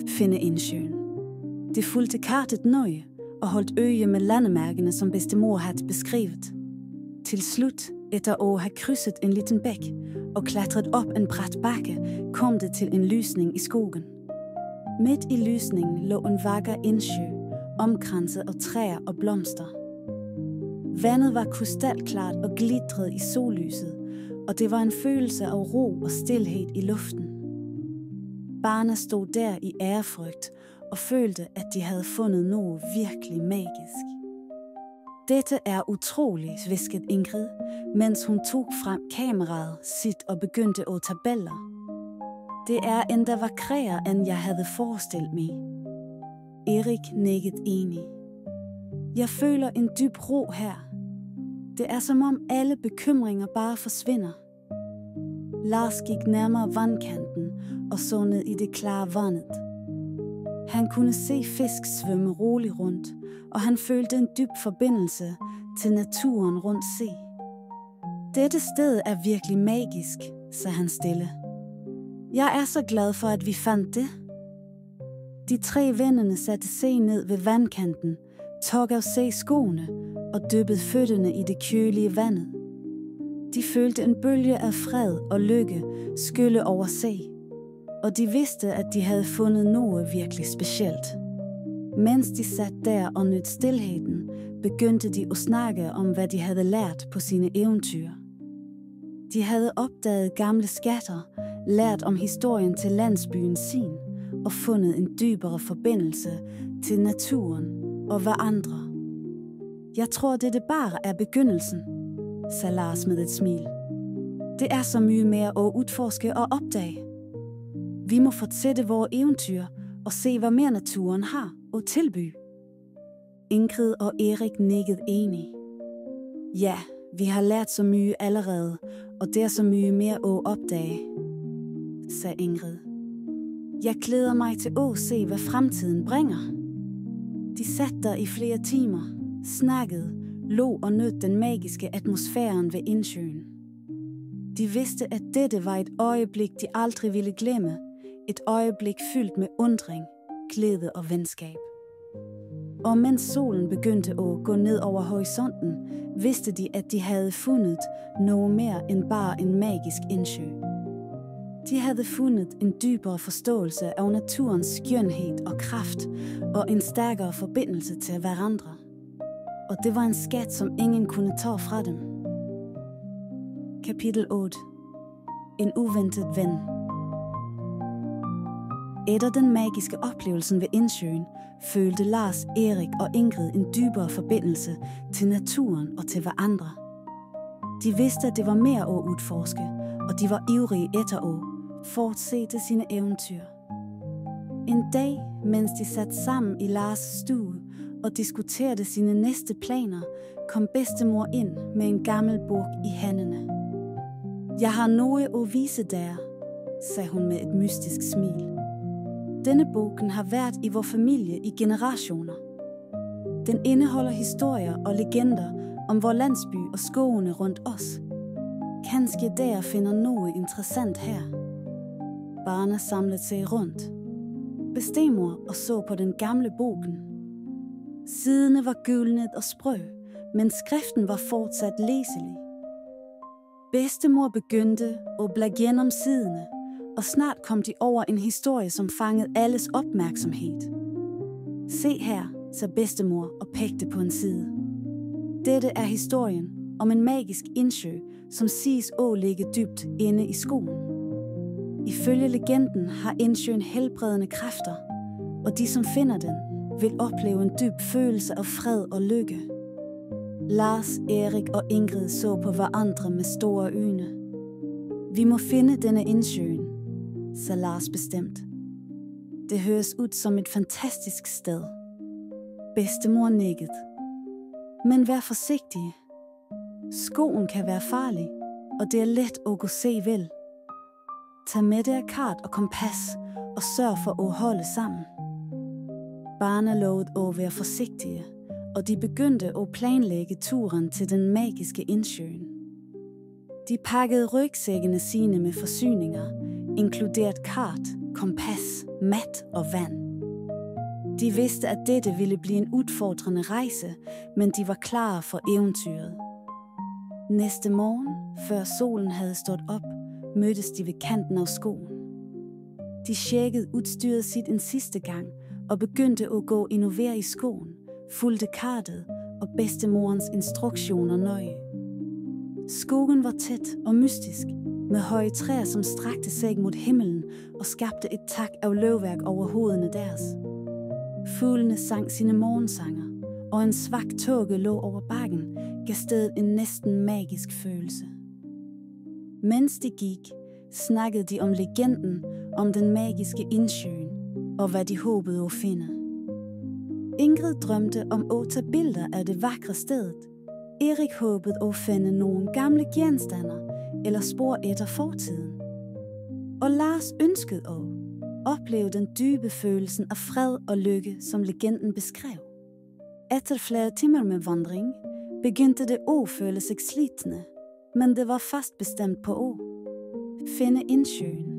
finde indsøen. De fulgte kartet nøje og holdt øje med landemærkene, som bedstemor havde beskrevet. Til slut, efter at have krydset en liten bæk og klatret op en brat bakke, kom det til en lysning i skogen. Midt i lysningen lå en vakker indsø, omkranset af træer og blomster. Vandet var krystalklart og glitrede i sollyset, og det var en følelse af ro og stilhed i luften. Barnet stod der i ærefrygt og følte, at de havde fundet noget virkelig magisk. Dette er utroligt, hviskede Ingrid, mens hun tog frem kameraet sit og begyndte at tage billeder. Det er endda vakrere, end jeg havde forestillet mig. Erik nikkede enig. Jeg føler en dyb ro her. Det er som om alle bekymringer bare forsvinder. Lars gik nærmere vandkanten og så ned i det klare vandet. Han kunne se fisk svømme roligt rundt, og han følte en dyb forbindelse til naturen rundt sig. Dette sted er virkelig magisk, sagde han stille. Jeg er så glad for, at vi fandt det. De 3 vennerne satte sig ned ved vandkanten, tog af sig skoene og dyppede fødderne i det kølige vandet. De følte en bølge af fred og lykke skylle over sig, og de vidste, at de havde fundet noget virkelig specielt. Mens de satte der og nød stilheden, begyndte de at snakke om, hvad de havde lært på sine eventyr. De havde opdaget gamle skatter, lært om historien til landsbyen sin og fundet en dybere forbindelse til naturen og hverandre. Jeg tror, det bare er begyndelsen, sagde Lars med et smil. Det er så mye mere at udforske og opdage. Vi må fortsætte vores eventyr og se, hvad mere naturen har at tilbyde. Ingrid og Erik nikkede enige. Ja, vi har lært så mye allerede, og der er så mye mere at opdage, sagde Ingrid. Jeg glæder mig til at se, hvad fremtiden bringer. De satte der i flere timer, snakkede, lå og nød den magiske atmosfæren ved indsøen. De vidste, at dette var et øjeblik, de aldrig ville glemme. Et øjeblik fyldt med undring, glæde og venskab. Og mens solen begyndte at gå ned over horisonten, vidste de, at de havde fundet noget mere end bare en magisk indsø. De havde fundet en dybere forståelse af naturens skønhed og kraft og en stærkere forbindelse til hverandre. Og det var en skat, som ingen kunne tage fra dem. Kapitel 8. En uventet ven. Efter den magiske oplevelsen ved indsøen, følte Lars, Erik og Ingrid en dybere forbindelse til naturen og til hverandre. De vidste, at det var mere at udforske, og de var ivrige efter at fortsætte sine eventyr. En dag, mens de satte sammen i Lars' stue og diskuterede sine næste planer, kom bedstemor ind med en gammel bog i hænderne. Jeg har noget at vise der, sagde hun med et mystisk smil. Denne bogen har været i vor familie i generationer. Den indeholder historier og legender om vor landsby og skovene rundt os. Kanskje der finder noget interessant her. Barnet samlede sig rundt. Bedstemor og så på den gamle bogen. Siderne var gulnet og sprø, men skriften var fortsat læselig. Bedstemor begyndte at bladre gennem siderne, og snart kom de over en historie, som fangede alles opmærksomhed. Se her, sagde bedstemor og pegte på en side. Dette er historien om en magisk indsø, som siges at ligge dybt inde i skoven. Ifølge legenden har indsøen helbredende kræfter, og de, som finder den, vil opleve en dyb følelse af fred og lykke. Lars, Erik og Ingrid så på hverandre med store øjne. Vi må finde denne indsøen, sagde Lars bestemt. Det høres ud som et fantastisk sted. Bedstemor nikkede. Men vær forsigtig. Skoven kan være farlig, og det er let at gå se vel. Tag med dig kart og kompas og sørg for at holde sammen. Barna lovede at være forsigtige, og de begyndte at planlægge turen til den magiske indsøen. De pakkede rygsækkene sine med forsyninger, inkluderet kart, kompas, mat og vand. De vidste, at dette ville blive en udfordrende rejse, men de var klar for eventyret. Næste morgen, før solen havde stået op, mødtes de ved kanten af skoven. De tjekkede udstyret sit en sidste gang og begyndte at gå endnu i skoven, fulgte kartet og bedstemorens instruktioner nøje. Skoven var tæt og mystisk, med høje træer, som strakte sig mod himmelen og skabte et tak af løvværk over hovederne deres. Fuglene sang sine morgensanger, og en svag tåge lå over bakken, gav stedet en næsten magisk følelse. Mens de gik, snakkede de om legenden om den magiske indsøen og hvad de håbede at finde. Ingrid drømte om at tage billeder af det vakre stedet. Erik håbede at finde nogle gamle genstander eller spor efter fortiden. Og Lars ønskede at opleve den dybe følelsen af fred og lykke, som legenden beskrev. Efter flere timer med vandring begyndte det at føle sig slitne, men det var fast bestemt på at finde indsøen.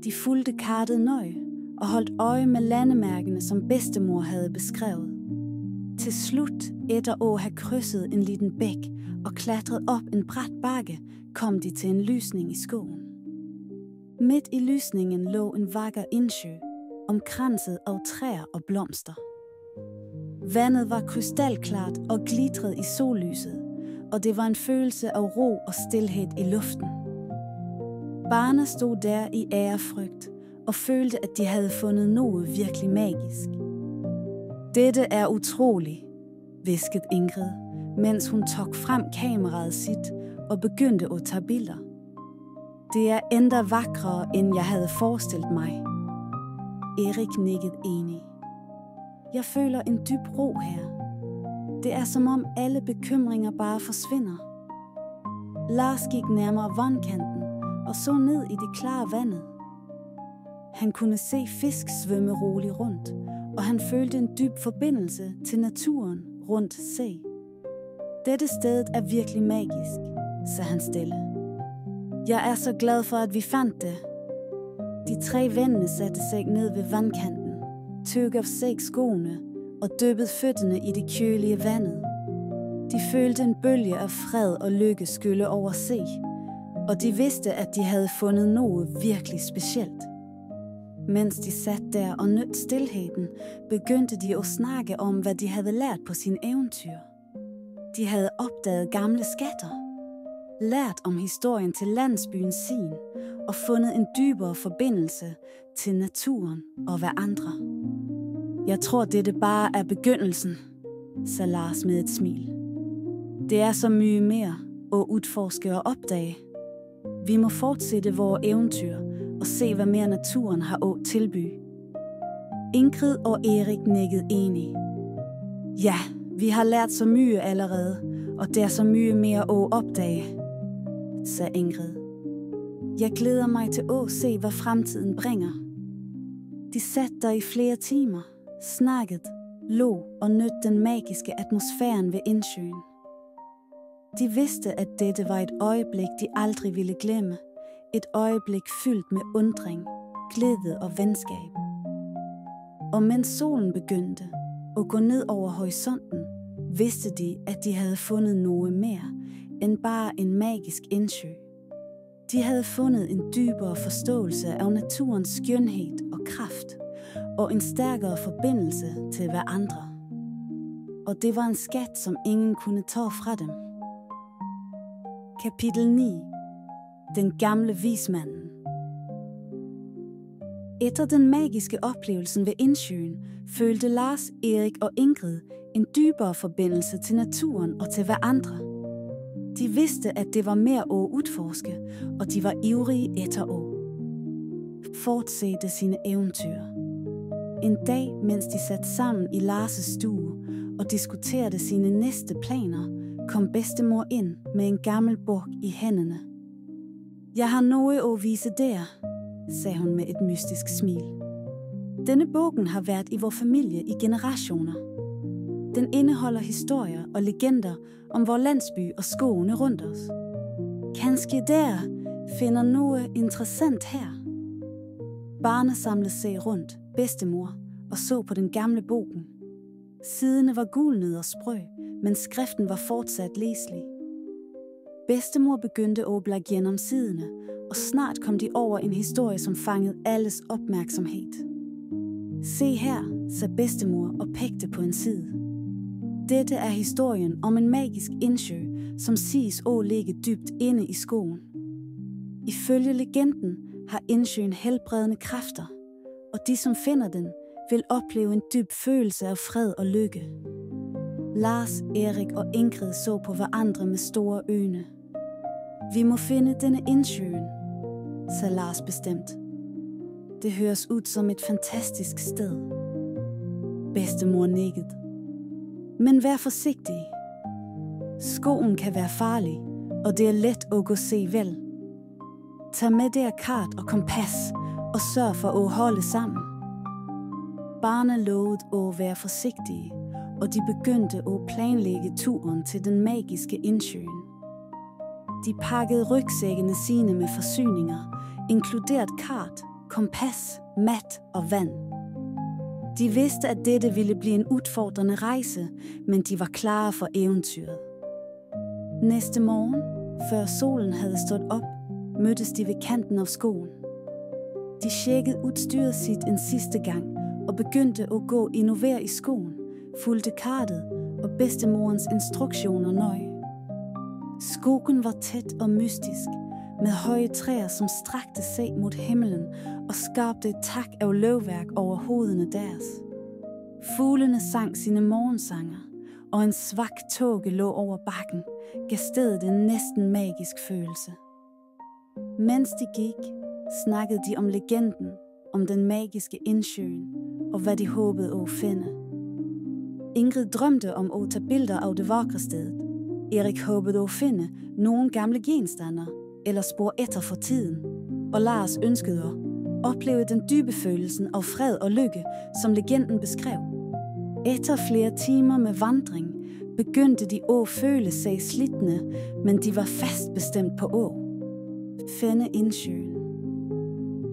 De fulgte kartet nøje og holdt øje med landemærkene, som bedstemor havde beskrevet. Til slut, efter at have krydset en liten bæk og klatret op en brat bakke, kom de til en lysning i skoven. Midt i lysningen lå en vakker indsjø, omkranset af træer og blomster. Vandet var krystalklart og glitrede i sollyset, og det var en følelse af ro og stilhed i luften. Barnet stod der i ærefrygt og følte, at de havde fundet noget virkelig magisk. Dette er utroligt, hviskede Ingrid, mens hun tog frem kameraet sit og begyndte at tage billeder. Det er endda vakrere, end jeg havde forestillet mig. Erik nikkede enig. Jeg føler en dyb ro her. Det er som om alle bekymringer bare forsvinder. Lars gik nærmere vandkanten og så ned i det klare vandet. Han kunne se fisk svømme roligt rundt, og han følte en dyb forbindelse til naturen rundt se. Dette sted er virkelig magisk, sagde han stille. Jeg er så glad for, at vi fandt det. De 3 vennene satte sig ned ved vandkanten, tog af sig skoene og dyppede fødderne i det kølige vandet. De følte en bølge af fred og lykke skylle over sig, og de vidste, at de havde fundet noget virkelig specielt. Mens de satt der og nød stilheden, begyndte de at snakke om, hvad de havde lært på sin eventyr. De havde opdaget gamle skatter, lært om historien til landsbyen sin og fundet en dybere forbindelse til naturen og hverandre. Jeg tror, dette bare er begyndelsen, sagde Lars med et smil. Det er så mye mere at udforske og opdage. Vi må fortsætte vores eventyr og se, hvad mere naturen har at tilby. Ingrid og Erik nikkede enige. Ja, vi har lært så mye allerede, og der er så mye mere at opdage, sagde Ingrid. Jeg glæder mig til at se, hvad fremtiden bringer. De satte der i flere timer, snakkede, lå og nød den magiske atmosfæren ved indsøen. De vidste, at dette var et øjeblik, de aldrig ville glemme. Et øjeblik fyldt med undring, glæde og venskab. Og mens solen begyndte at gå ned over horisonten, vidste de, at de havde fundet noget mere end bare en magisk indsø. De havde fundet en dybere forståelse af naturens skønhed og kraft, og en stærkere forbindelse til hverandre. Og det var en skat, som ingen kunne tage fra dem. Kapitel 9. Den gamle vismanden. Efter den magiske oplevelsen ved indsøen, følte Lars, Erik og Ingrid en dybere forbindelse til naturen og til hverandre. De vidste, at det var mere at udforske, og de var ivrige efter at fortsætte sine eventyr. En dag, mens de satte sammen i Lars' stue og diskuterede sine næste planer, kom bedstemor ind med en gammel bog i hænderne. Jeg har noget at vise der, sagde hun med et mystisk smil. Denne bogen har været i vor familie i generationer. Den indeholder historier og legender om vor landsby og skoene rundt os. Kanskje der finder noget interessant her. Barnet samlede sig rundt, bedstemor, og så på den gamle bogen. Siderne var gulnede og sprø, men skriften var fortsat læselig. Bedstemor begyndte at bladre gennem siderne, og snart kom de over en historie, som fangede alles opmærksomhed. Se her, sagde bedstemor og pegte på en side. Dette er historien om en magisk indsø, som siges at ligge dybt inde i skoven. Ifølge legenden har indsøen helbredende kræfter, og de, som finder den, vil opleve en dyb følelse af fred og lykke. Lars, Erik og Ingrid så på hverandre med store øjne. Vi må finde denne indsøen, sagde Lars bestemt. Det høres ud som et fantastisk sted. Bedstemor nikkede. Men vær forsigtig. Skoven kan være farlig, og det er let at gå se vel. Tag med der kart og kompas, og sørg for at holde sammen. Barnet lovede at være forsigtige, og de begyndte at planlægge turen til den magiske indsøen. De pakkede rygsækkene sine med forsyninger, inkluderet kart, kompas, mat og vand. De vidste, at dette ville blive en udfordrende rejse, men de var klare for eventyret. Næste morgen, før solen havde stået op, mødtes de ved kanten af skoven. De tjekkede udstyret sit en sidste gang og begyndte at gå endnu hver i skoven, fulgte kartet og bedstemorens instruktioner nøje. Skogen var tæt og mystisk, med høje træer, som strakte sig mod himlen og skabte et tak af løvværk over hovedene deres. Fuglene sang sine morgensanger, og en svag tåge lå over bakken, gav stedet en næsten magisk følelse. Mens de gik, snakkede de om legenden, om den magiske indsøen og hvad de håbede at finde. Ingrid drømte om at tage billeder af det vakre stedet. Erik håbede at finde nogle gamle genstander eller spor efter for tiden, og Lars ønskede at opleve den dybe følelsen af fred og lykke, som legenden beskrev. Efter flere timer med vandring begyndte de at føle sig slitne, men de var fast bestemt på at finde indsøen.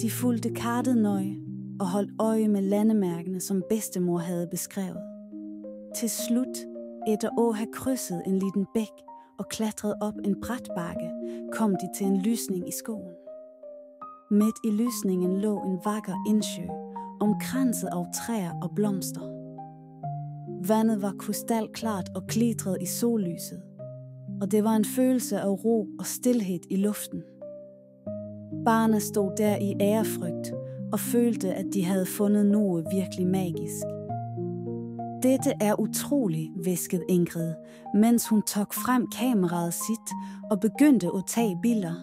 De fulgte kartet nøje og holdt øje med landemærkene, som bedstemor havde beskrevet. Til slut, efter at have krydset en lille bæk og klatret op en brat bakke, kom de til en lysning i skoven. Midt i lysningen lå en vakker indsø, omkranset af træer og blomster. Vandet var krystalklart og glitrede i sollyset, og det var en følelse af ro og stilhed i luften. Barnet stod der i ærefrygt og følte, at de havde fundet noget virkelig magisk. Dette er utroligt, hviskede Ingrid, mens hun tog frem kameraet sit og begyndte at tage billeder.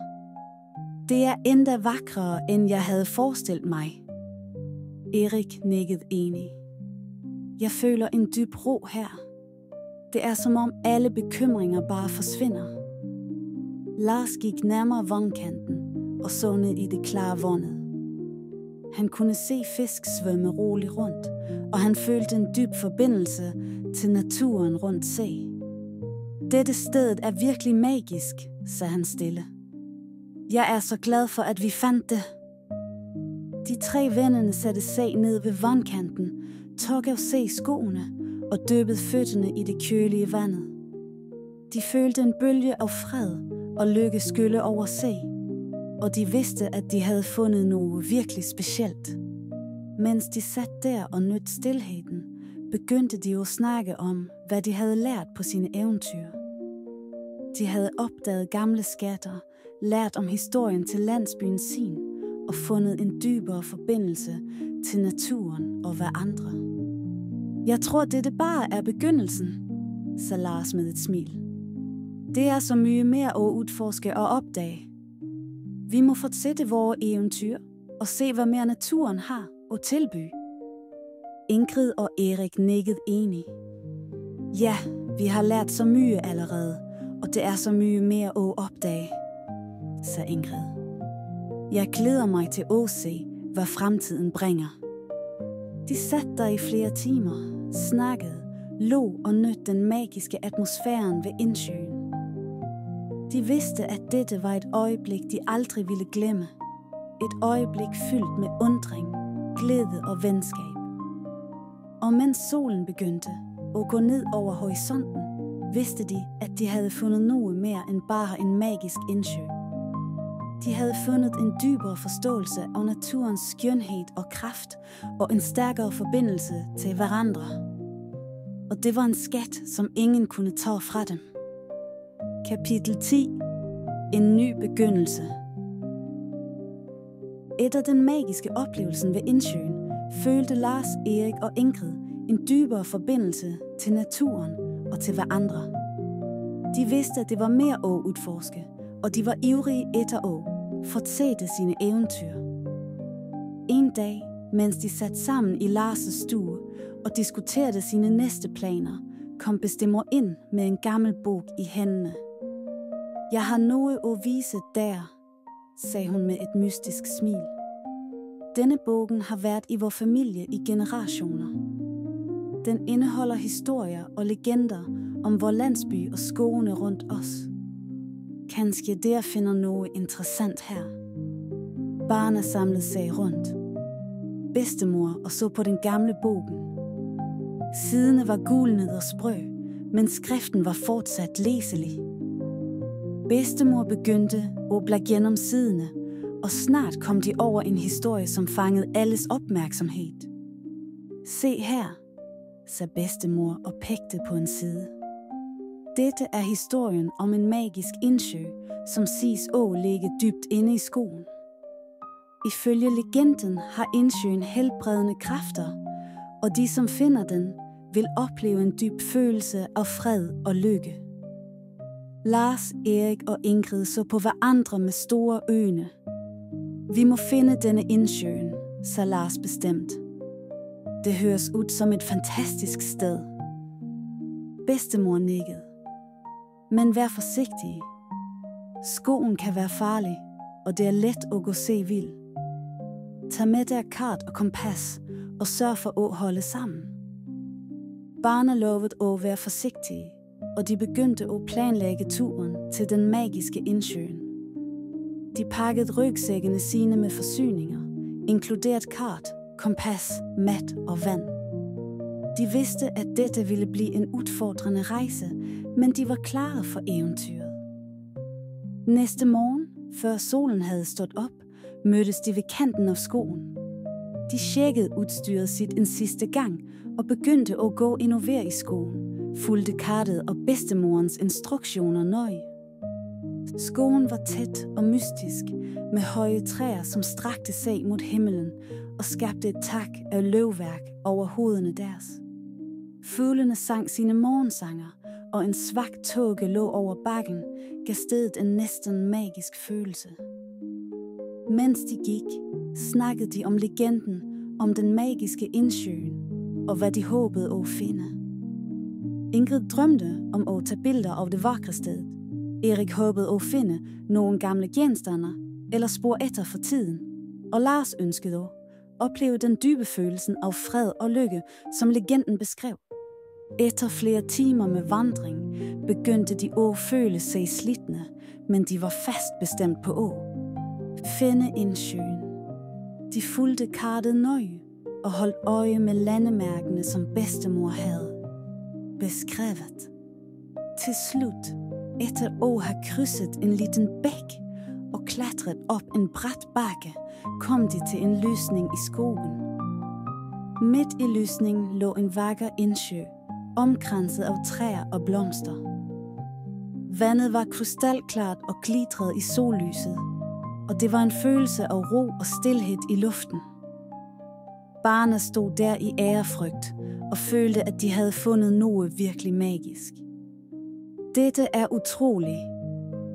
Det er endda vakrere, end jeg havde forestillet mig. Erik nikkede enig. Jeg føler en dyb ro her. Det er som om alle bekymringer bare forsvinder. Lars gik nærmere vandkanten og så ned i det klare vandet. Han kunne se fisk svømme roligt rundt, og han følte en dyb forbindelse til naturen rundt sig. Dette sted er virkelig magisk, sagde han stille. Jeg er så glad for, at vi fandt det. De 3 vennerne satte sig ned ved vandkanten, tog af sig skoene og dyppede fødderne i det kølige vandet. De følte en bølge af fred og lykke skylle over sig, og de vidste, at de havde fundet noget virkelig specielt. Mens de satte der og nød stilheden, begyndte de at snakke om, hvad de havde lært på sine eventyr. De havde opdaget gamle skatter, lært om historien til landsbyen sin og fundet en dybere forbindelse til naturen og hverandre. Jeg tror, dette bare er begyndelsen, sagde Lars med et smil. Det er så mye mere at udforske og opdage. Vi må fortsætte vores eventyr og se, hvad mere naturen har at tilbyde. Ingrid og Erik nikkede enige. Ja, vi har lært så mye allerede, og det er så mye mere at opdage, sagde Ingrid. Jeg glæder mig til at se, hvad fremtiden bringer. De satte der i flere timer, snakkede, lå og nød den magiske atmosfæren ved indsøen. De vidste, at dette var et øjeblik, de aldrig ville glemme. Et øjeblik fyldt med undring, glæde og venskab. Og mens solen begyndte at gå ned over horisonten, vidste de, at de havde fundet noget mere end bare en magisk indsø. De havde fundet en dybere forståelse af naturens skønhed og kraft og en stærkere forbindelse til hverandre. Og det var en skat, som ingen kunne tage fra dem. Kapitel 10. En ny begyndelse. Efter den magiske oplevelsen ved indsøen, følte Lars, Erik og Ingrid en dybere forbindelse til naturen og til hverandre. De vidste, at det var mere at udforske, og de var ivrige efter at fortsætte sine eventyr. En dag, mens de satte sammen i Lars' stue og diskuterede sine næste planer, kom bedstemor ind med en gammel bog i hænderne. Jeg har noget at vise der, sagde hun med et mystisk smil. Denne bogen har været i vor familie i generationer. Den indeholder historier og legender om vor landsby og skovene rundt os. Kanskje der finder noget interessant her. Barnet samlede sig rundt. bedstemor og så på den gamle bogen. Siderne var gulnede og sprø, men skriften var fortsat læselig. Bedstemor begyndte at bladre gennem siderne, og snart kom de over en historie, som fangede alles opmærksomhed. Se her, sagde bedstemor og pegte på en side. Dette er historien om en magisk indsø, som siges at ligge dybt inde i skoven. Ifølge legenden har indsøen helbredende kræfter, og de, som finder den, vil opleve en dyb følelse af fred og lykke. Lars, Erik og Ingrid så på hverandre med store øjne. Vi må finde denne indsøen, sagde Lars bestemt. Det høres ud som et fantastisk sted. Bedstemor nikkede. Men vær forsigtig. Skoven kan være farlig, og det er let at gå se vild. Tag med der kart og kompas, og sørg for at holde sammen. Barna lovede at være forsigtige, og de begyndte at planlægge turen til den magiske indsøen. De pakkede rygsækkene sine med forsyninger, inkluderet kart, kompas, mat og vand. De vidste, at dette ville blive en udfordrende rejse, men de var klare for eventyret. Næste morgen, før solen havde stået op, mødtes de ved kanten af skoven. De tjekkede udstyret sit en sidste gang og begyndte at gå innover i skoven, fulgte kartet og bedstemorens instruktioner nøje. Skoven var tæt og mystisk, med høje træer, som strakte sig mod himlen og skabte et tak af løvværk over hovederne deres. Fuglene sang sine morgensanger, og en svag tåge lå over bakken, gav stedet en næsten magisk følelse. Mens de gik, snakkede de om legenden om den magiske indsøen, og hvad de håbede at finde. Ingrid drømte om at tage billeder af det vakre sted. Erik håbede at finde nogle gamle genstander eller spor efter for tiden, og Lars ønskede at opleve den dybe følelsen af fred og lykke, som legenden beskrev. Efter flere timer med vandring begyndte de at føle sig slitne, men de var fast bestemt på at finde indsøen. De fulgte kartet nøje og holdt øje med landemærkene, som bedstemor havde beskrevet. Til slut, efter at have krydset en liten bæk og klatret op en brat bakke, kom de til en lysning i skoven. Midt i lysningen lå en vakker indsø, omkranset af træer og blomster. Vandet var krystalklart og glitrede i sollyset, og det var en følelse af ro og stilhed i luften. Barna stod der i ærefrygt og følte, at de havde fundet noget virkelig magisk. Dette er utroligt,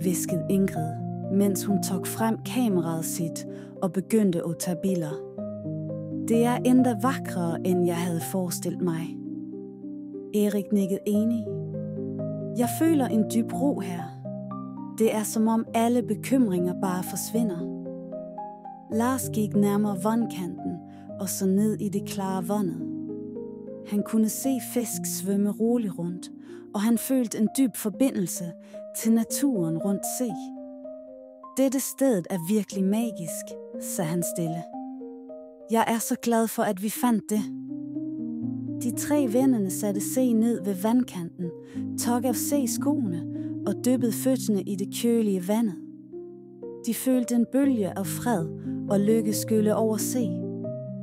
hviskede Ingrid, mens hun tog frem kameraet sit og begyndte at tage billeder. Det er endda vakrere, end jeg havde forestillet mig. Erik nikkede enig. Jeg føler en dyb ro her. Det er som om alle bekymringer bare forsvinder. Lars gik nærmere vandkanten og så ned i det klare vandet. Han kunne se fisk svømme roligt rundt, og han følte en dyb forbindelse til naturen rundt sig. Dette sted er virkelig magisk, sagde han stille. Jeg er så glad for, at vi fandt det. De 3 vennerne satte sig ned ved vandkanten, tog af sig skoene og dyppede fødderne i det kølige vandet. De følte en bølge af fred og lykke skylle over sig,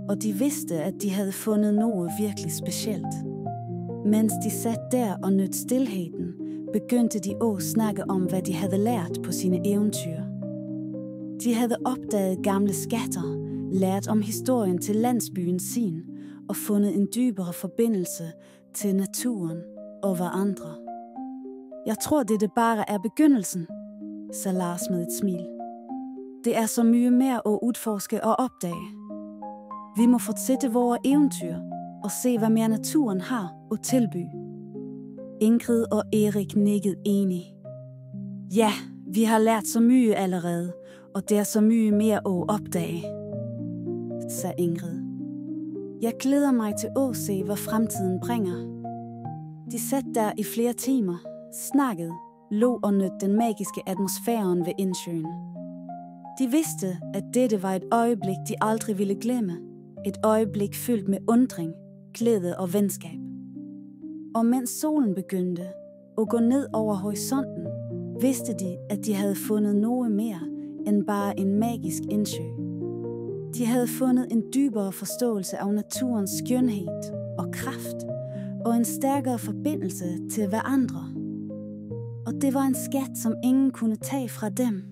og de vidste, at de havde fundet noget virkelig specielt. Mens de satt der og nød stilheden, begyndte de at snakke om, hvad de havde lært på sine eventyr. De havde opdaget gamle skatter, lært om historien til landsbyen sin og fundet en dybere forbindelse til naturen og hverandre. Jeg tror, det bare er begyndelsen, sagde Lars med et smil. Det er så mye mere at udforske og opdage. Vi må fortsætte vores eventyr og se, hvad mere naturen har at tilbyde. Ingrid og Erik nikkede enige. Ja, vi har lært så mye allerede, og det er så mye mere at opdage, sagde Ingrid. Jeg glæder mig til at se, hvad fremtiden bringer. De satt der i flere timer, snakkede, lå og nød den magiske atmosfæren ved indsøen. De vidste, at dette var et øjeblik, de aldrig ville glemme. Et øjeblik fyldt med undring, glæde og venskab. Og mens solen begyndte at gå ned over horisonten, vidste de, at de havde fundet noget mere end bare en magisk indsø. De havde fundet en dybere forståelse af naturens skønhed og kraft, og en stærkere forbindelse til hverandre. Og det var en skat, som ingen kunne tage fra dem.